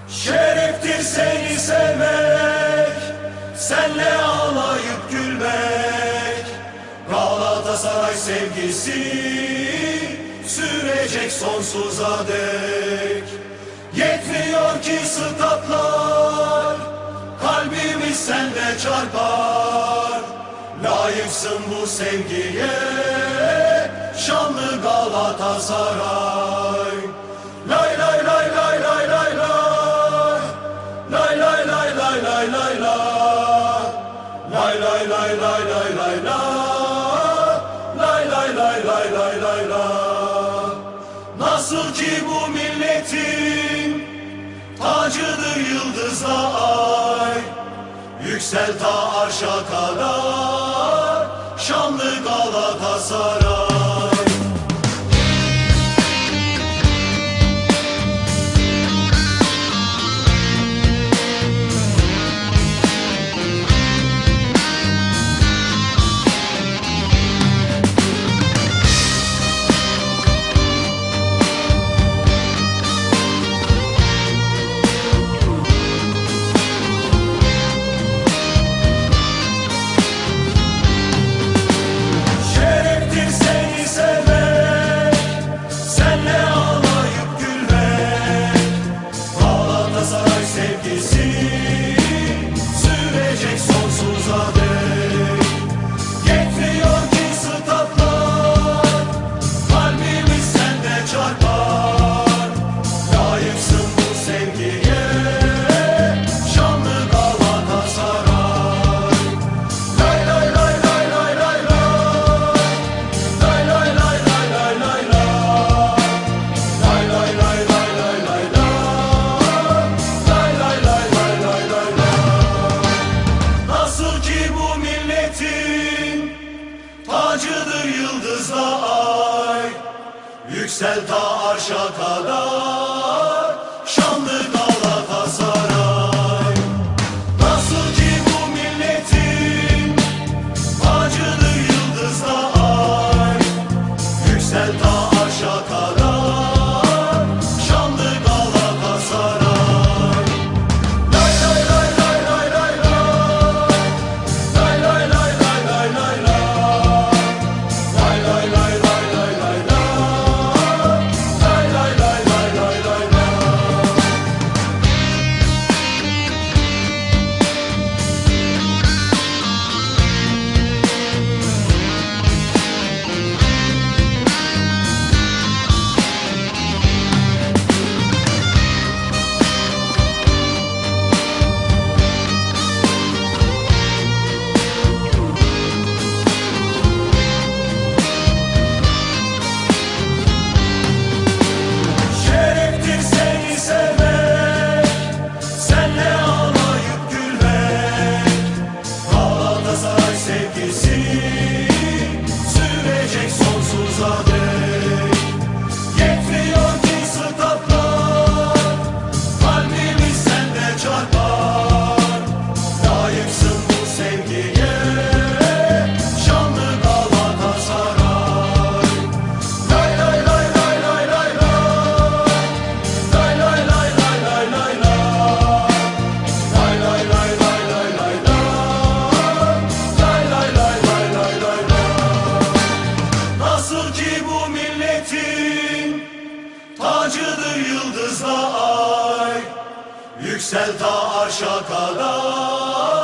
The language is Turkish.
Şereftir seni sevmek, senle ağlayıp gülmek. Galatasaray sevgisi sürecek sonsuza dek. Yetmiyor ki statlar, kalbimiz sende çarpar. Layıksın bu sevgiye, şanlı Galatasaray. Lay lay lay lay lay lay lay. Lay lay lay lay lay lay lay. Lay lay lay lay lay lay lay. Lay lay lay lay lay lay lay. Nasıl ki bu milletin tacıdır yıldızla ay. Yüksel ta arşa kadar şanlı Galatasaray. Tacıdır yıldızla ay, yüksel ta arşa kadar şanlı Galatasaray. Nasıl ki bu milletin tacıdır yıldızla ay, yüksel ta arşa kadar şanlı Galatasaray. Lay lay lay lay lay lay lay. Lay lay lay lay lay lay lay. Sürecek sonsuza dek. Yetmiyor ki statlar, kalbimiz sende çarpar. Layıksın bu sevgiye, şanlı Galatasaray. Lay lay lay lay lay lay lay. Lay lay lay lay lay lay lay. Lay lay lay lay lay lay lay. Nasıl ki bu milletin tacıdır yıldızla ay, yüksel ta arşa kadar